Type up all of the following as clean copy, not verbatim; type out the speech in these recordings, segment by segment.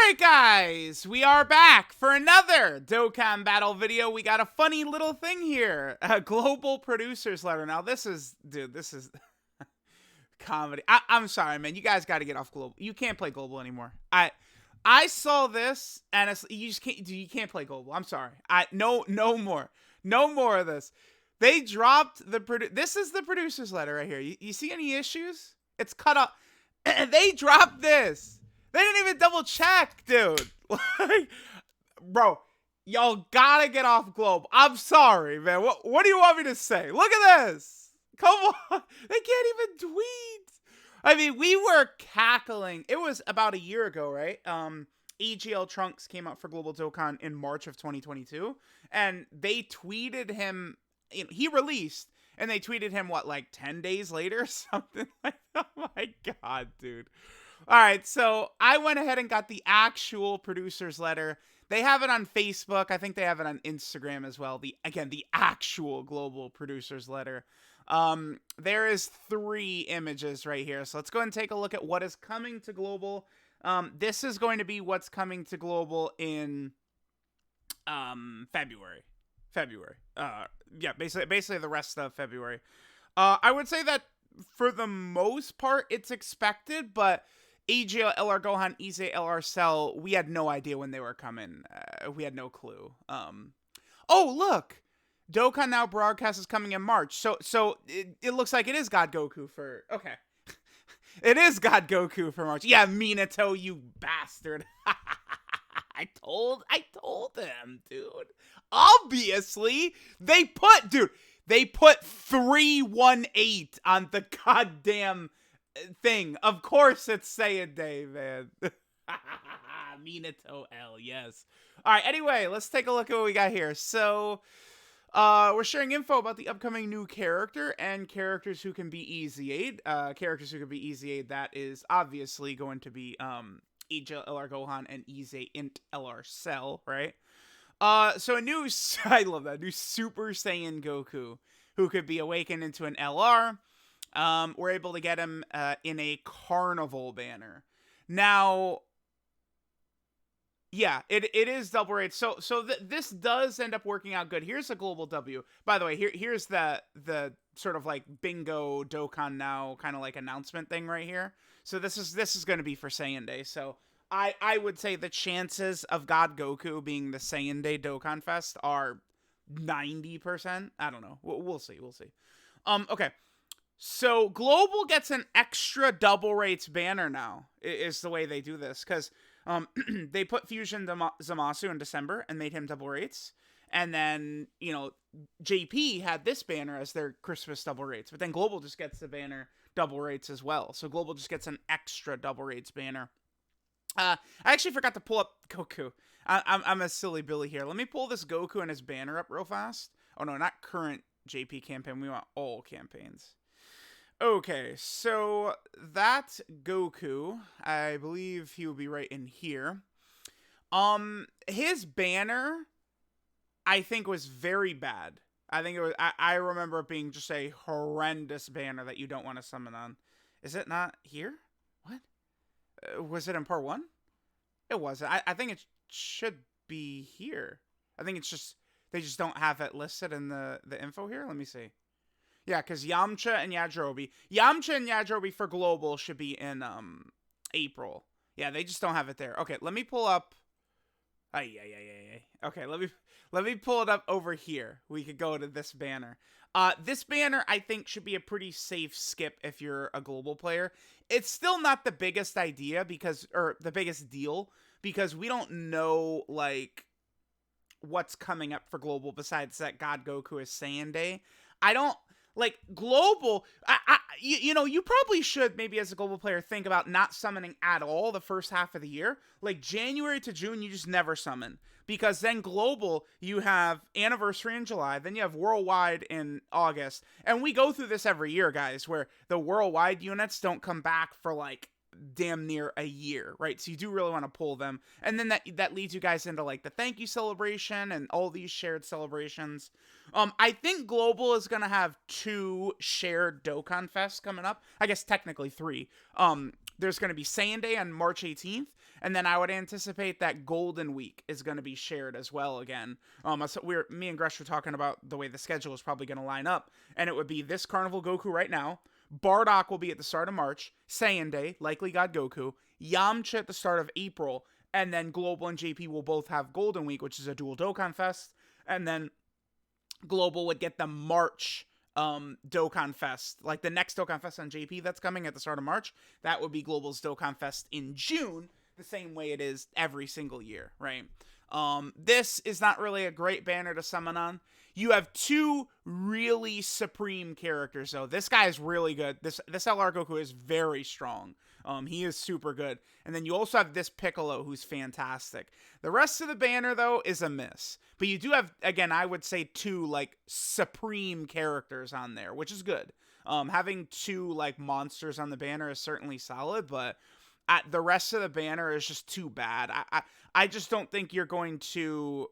Alright guys, we are back for another Dokkan battle video. We got a funny little thing here. A global producer's letter. Now this is, dude, this is comedy. I'm sorry, man. You guys got to get off global. You can't play global anymore. I saw this and it's, you just can't, you can't play global. I'm sorry. No more. No more of this. They dropped this is the producer's letter right here. You see any issues? It's cut up. They dropped this. They didn't even double check, dude. Like, bro, y'all gotta get off global. I'm sorry, man. What do you want me to say? Look at this. Come on. They can't even tweet. I mean, we were cackling. It was about a year ago, right? AGL Trunks came out for Global Dokkan in March of 2022. And they tweeted him. He released. And they tweeted him, what, like 10 days later? Something like that. Oh my God, dude. All right, so I went ahead and got the actual producer's letter. They have it on Facebook. I think they have it on Instagram as well. The actual global producer's letter. There is 3 images right here. So let's go ahead and take a look at what is coming to global. This is going to be what's coming to global in February. Yeah, basically the rest of February. I would say that for the most part, it's expected, but AGL, LR Gohan, EZA LR Cell, we had no idea when they were coming. We had no clue. Oh, look! Dokkan Now broadcast is coming in March. So it looks like it is God Goku for... Okay. It is God Goku for March. Yeah, Minato, you bastard. I told him, dude. Obviously, they put 318 on the goddamn thing. Of course it's Saiyan Day, man. Minato L, yes. Alright, anyway, let's take a look at what we got here. So, we're sharing info about the upcoming new character and characters who can be EZA'd. Characters who can be EZA'd, that is obviously going to be, AGL LR Gohan and EZA Int LR Cell, right? So a new, I love that, new Super Saiyan Goku, who could be awakened into an LR. We're able to get him in a Carnival banner. Now, yeah, it is double rates. So this does end up working out good. Here's a global W. By the way, here's the sort of like bingo Dokkan Now kind of like announcement thing right here. So this is going to be for Saiyan Day. So I would say the chances of God Goku being the Saiyan Day Dokkan Fest are 90%. I don't know. We'll see. Okay. So Global gets an extra double rates banner now, is the way they do this. Because they put Fusion Zamasu in December and made him double rates. And then, you know, JP had this banner as their Christmas double rates. But then Global just gets the banner double rates as well. So Global just gets an extra double rates banner. I actually forgot to pull up Goku. I'm a silly Billy here. Let me pull this Goku and his banner up real fast. Oh, no, not current JP campaign. We want all campaigns. Okay, so that Goku, I believe he will be right in here. His banner, I think, was very bad. I think it was, I remember it being just a horrendous banner that you don't want to summon on. Is it not here? What? Was it in part 1? It wasn't. I think it should be here. I think it's just, they just don't have it listed in the info here. Let me see. Yeah, because Yamcha and Yajirobe for Global should be in April. Yeah, they just don't have it there. Okay, let me pull up. Okay, let me pull it up over here. We could go to this banner. This banner, I think, should be a pretty safe skip if you're a global player. It's still not the biggest idea or the biggest deal, because we don't know, like, what's coming up for global besides that God Goku is Saiyan Day. I don't, like, global, you know, you probably should, maybe as a global player, think about not summoning at all the first half of the year. Like, January to June, you just never summon. Because then global, you have Anniversary in July, then you have Worldwide in August. And we go through this every year, guys, where the Worldwide units don't come back for, like, damn near a year, right? So you do really want to pull them. And then that leads you guys into, like, the thank you celebration and all these shared celebrations. I think Global is going to have 2 shared Dokkan Fests coming up. I guess technically 3. There's going to be Saiyan Day on March 18th, And then I would anticipate that Golden Week is going to be shared as well again. So me and Gresh were talking about the way the schedule is probably going to line up, and it would be this Carnival Goku right now. Bardock will be at the start of March, Saiyan Day, likely God Goku, Yamcha at the start of April, and then Global and JP will both have Golden Week, which is a dual Dokkan Fest, and then Global would get the March Dokkan Fest, like the next Dokkan Fest on JP that's coming at the start of March. That would be Global's Dokkan Fest in June, the same way it is every single year, right? This is not really a great banner to summon on. You have two really supreme characters, though. This guy is really good. This LR Goku is very strong. He is super good. And then you also have this Piccolo, who's fantastic. The rest of the banner, though, is a miss. But you do have, again, I would say two, like, supreme characters on there, which is good. Having two, like, monsters on the banner is certainly solid, but the rest of the banner is just too bad. I just don't think you're going to...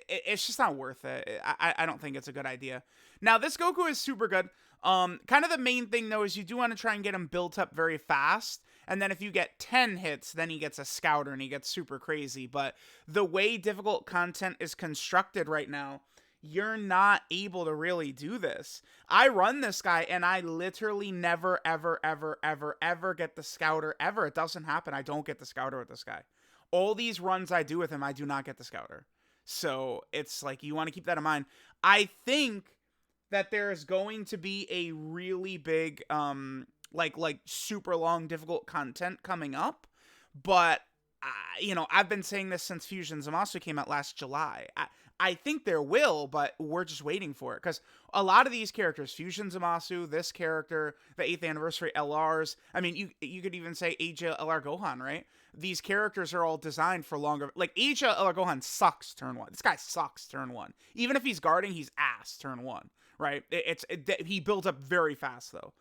it's just not worth it. I don't think it's a good idea. Now, this Goku is super good. Kind of the main thing, though, is you do want to try and get him built up very fast. And then if you get 10 hits, then he gets a Scouter and he gets super crazy. But the way difficult content is constructed right now, you're not able to really do this. I run this guy and I literally never, ever, ever, ever, ever get the Scouter ever. It doesn't happen. I don't get the Scouter with this guy. All these runs I do with him, I do not get the Scouter. So it's like, you want to keep that in mind. I think that there's going to be a really big, like super long, difficult content coming up. But, I've been saying this since Fusion Zamasu came out last July. I think there will, but we're just waiting for it. Because a lot of these characters, Fusion Zamasu, this character, the 8th anniversary LRs, I mean, you could even say EZA LR Gohan, right? These characters are all designed for longer. Like, EZA LR Gohan sucks turn 1. This guy sucks turn 1. Even if he's guarding, he's ass turn 1, right? He builds up very fast, though.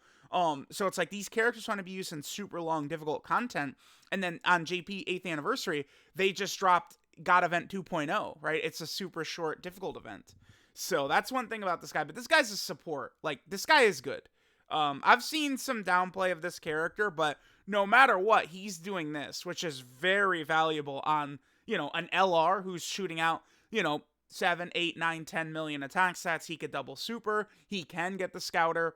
So it's like these characters want to be used in super long, difficult content. And then on JP 8th anniversary, they just dropped God Event 2.0, right? It's a super short, difficult event. So that's one thing about this guy. But this guy's a support. Like, this guy is good. I've seen some downplay of this character, but no matter what, he's doing this, which is very valuable on, an LR who's shooting out, 7, 8, 9, 10 million attack stats. He could double super. He can get the Scouter.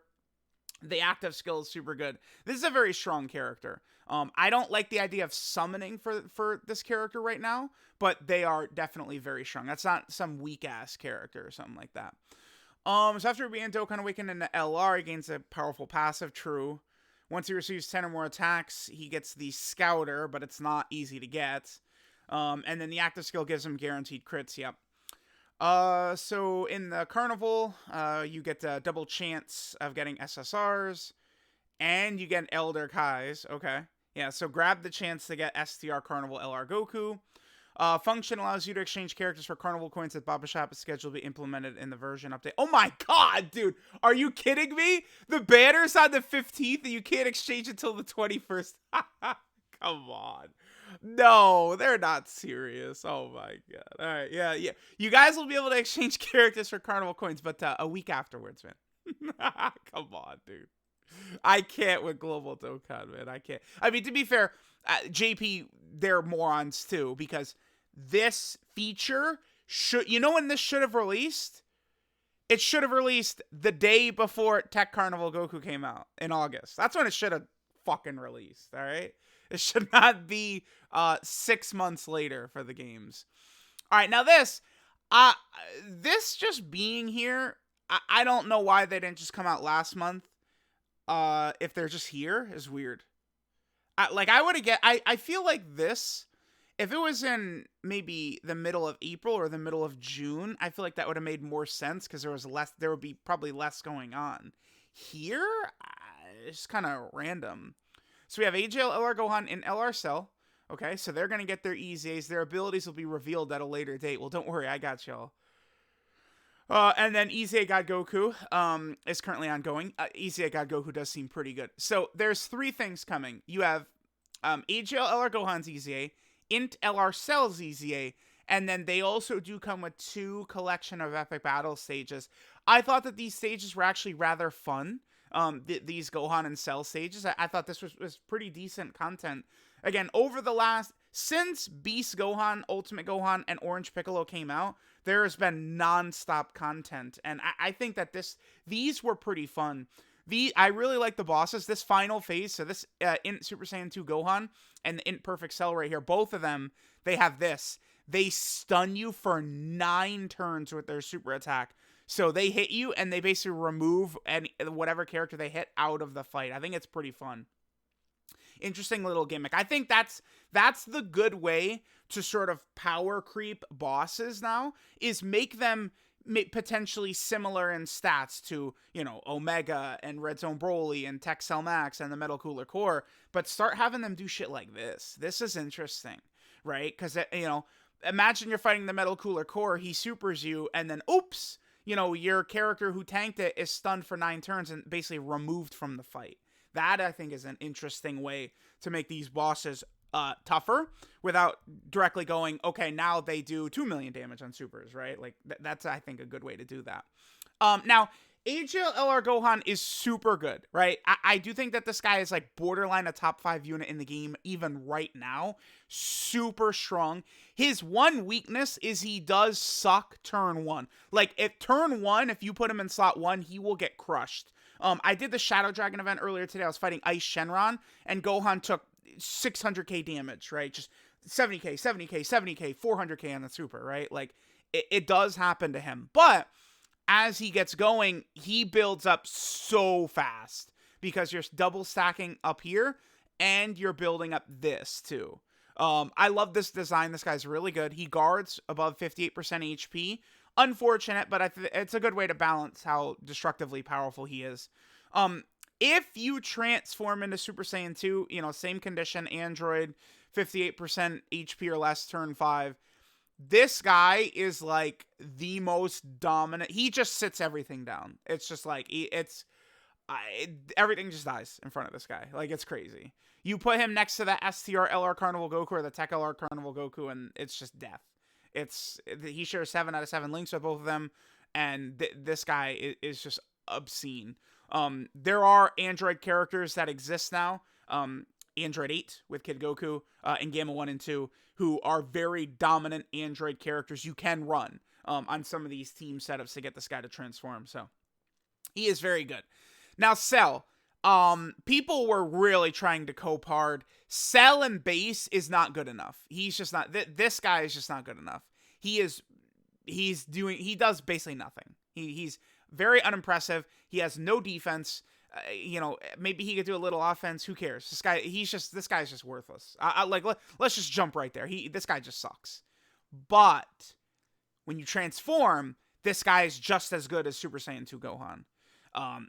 The active skill is super good. This is a very strong character. I don't like the idea of summoning for this character right now, but they are definitely very strong. That's not some weak-ass character or something like that. So after being Dokkan Awakened into LR, he gains a powerful passive, true. Once he receives 10 or more attacks, he gets the Scouter, but it's not easy to get. And then the active skill gives him guaranteed crits, yep. So in the Carnival, you get a double chance of getting SSRs, and you get Elder Kais, okay. Yeah, so grab the chance to get STR Carnival LR Goku. Function allows you to exchange characters for Carnival coins at Baba Shop. Is scheduled to be implemented in the version update. Oh my god, dude! Are you kidding me? The banner's on the 15th and you can't exchange until the 21st. Come on. No, they're not serious. Oh my god. Alright, yeah. You guys will be able to exchange characters for Carnival coins, but a week afterwards, man. Come on, dude. I can't with Global Dokkan, man. I can't. I mean, to be fair, JP, they're morons too, because this feature should, when this should have released? It should have released the day before Tech Carnival Goku came out in August. That's when it should have fucking released, alright? It should not be 6 months later for the games. Alright, now this just being here, I don't know why they didn't just come out last month. If they're just here is weird. I feel like this, if it was in maybe the middle of April or the middle of June, I feel like that would have made more sense because there would be probably less going on. Here, it's kind of random. So we have AGL LR Gohan in LR Cell. Okay, so they're going to get their EZAs. Their abilities will be revealed at a later date. Well, don't worry, I got y'all. And then EZA God Goku is currently ongoing. EZA God Goku does seem pretty good. So there's 3 things coming. You have AGL LR Gohan's EZA, Int LR Cell's EZA, and then they also do come with 2 collection of epic battle stages. I thought that these stages were actually rather fun. These Gohan and Cell stages. I thought this was pretty decent content. Again, since Beast Gohan, Ultimate Gohan, and Orange Piccolo came out, there has been non-stop content, and I think that these were pretty fun. I really like the bosses. This final phase, so this in Super Saiyan 2 Gohan and the Imperfect Cell right here, both of them, they have this. They stun you for 9 turns with their super attack. So they hit you, and they basically remove whatever character they hit out of the fight. I think it's pretty fun. Interesting little gimmick. I think that's the good way to sort of power creep bosses now, is make them potentially similar in stats to, Omega and Red Zone Broly and Tech Cell Max and the Metal Cooler Core, but start having them do shit like this. This is interesting, right? Because, imagine you're fighting the Metal Cooler Core, he supers you, and then, oops, your character who tanked it is stunned for 9 turns and basically removed from the fight. That, I think, is an interesting way to make these bosses tougher without directly going, okay, now they do 2 million damage on supers, right? Like, that's, I think, a good way to do that. Now, AGL LR Gohan is super good, right? I do think that this guy is, like, borderline a top 5 unit in the game, even right now. Super strong. His one weakness is he does suck turn 1. Like, turn 1, if you put him in slot 1, he will get crushed. I did the Shadow Dragon event earlier today. I was fighting Ice Shenron, and Gohan took 600k damage, right? Just 70k, 70k, 70k, 400k on the super, right? Like, it does happen to him. But as he gets going, he builds up so fast because you're double stacking up here, and you're building up this, too. I love this design. This guy's really good. He guards above 58% HP. Unfortunate, but it's a good way to balance how destructively powerful he is. If you transform into Super Saiyan 2, same condition, Android, 58% HP or less, turn 5, this guy is like the most dominant. He just sits everything down. It's just like, everything just dies in front of this guy. Like, it's crazy. You put him next to the STR LR Carnival Goku or the Tech LR Carnival Goku, and it's just death. He shares 7 out of 7 links with both of them, and this guy is just obscene. There are Android characters that exist now, Android 8 with Kid Goku, and Gamma 1 and 2, who are very dominant Android characters you can run on some of these team setups to get this guy to transform. So he is very good. Now, Cell. People were really trying to cope hard. Cell and base is not good enough. He's just not, this guy is just not good enough. He does basically nothing. He's very unimpressive. He has no defense. Maybe he could do a little offense. Who cares? This guy's just worthless. Let's just jump right there. This guy just sucks. But when you transform, this guy is just as good as Super Saiyan 2 Gohan.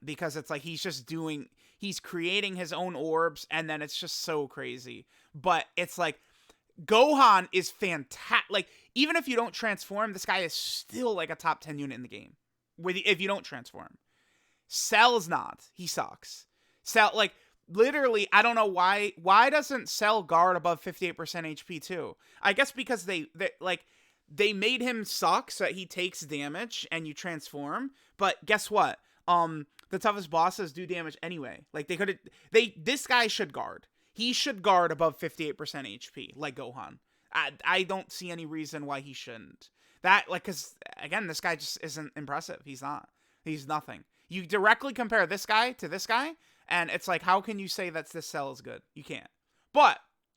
Because it's like he's creating his own orbs, and then it's just so crazy. But it's like, Gohan is fantastic. Like, even if you don't transform, this guy is still like a top 10 unit in the game. If you don't transform. Cell is not. He sucks. Cell, like, literally, I don't know why doesn't Cell guard above 58% HP too? I guess because they made him suck so that he takes damage and you transform. But guess what? The toughest bosses do damage anyway. Like, this guy should guard. He should guard above 58% HP, like Gohan. I don't see any reason why he shouldn't. Because, again, this guy just isn't impressive. He's not. He's nothing. You directly compare this guy to this guy, and it's like, how can you say that this Cell is good? You can't.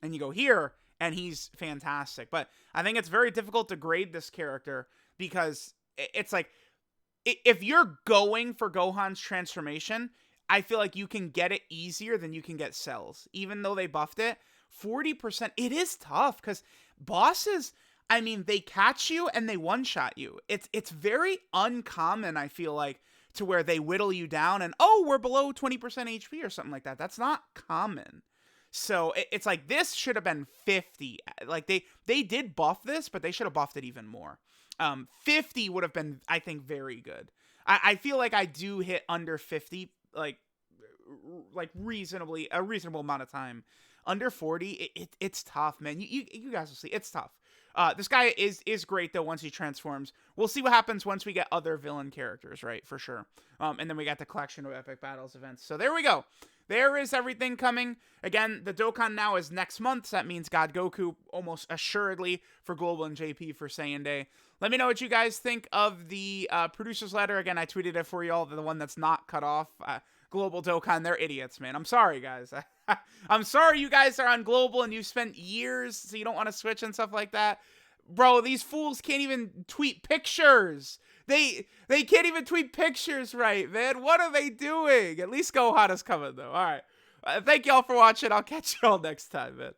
And you go here, and he's fantastic. But I think it's very difficult to grade this character, because it's like, if you're going for Gohan's transformation, I feel like you can get it easier than you can get Cell's. Even though they buffed it, 40%, it is tough, because bosses, I mean, they catch you and they one-shot you. It's very uncommon, I feel like, to where they whittle you down and, we're below 20% HP or something like that. That's not common. So it's like, this should have been 50. Like, they did buff this, but they should have buffed it even more. 50 would have been, I think, very good. I feel like I do hit under 50, like reasonably, a reasonable amount of time. Under 40, it's tough, man. You guys will see, it's tough. This guy is great, though, once he transforms. We'll see what happens once we get other villain characters, right? For sure. And then we got the collection of epic battles events. So there we go. there is everything coming. Again, the Dokkan now is next month, so that means God Goku almost assuredly for Global and JP for Saiyan Day. Let me know what you guys think of the producer's letter. Again, I tweeted it for y'all, the one that's not cut off. Global Dokkan, they're idiots, man. I'm sorry, guys. I'm sorry you guys are on Global and you've spent years so you don't want to switch and stuff like that. Bro, these fools can't even tweet pictures. They can't even tweet pictures right, man. What are they doing? At least Gohan is coming, though. All right. Thank y'all for watching. I'll catch y'all next time, man.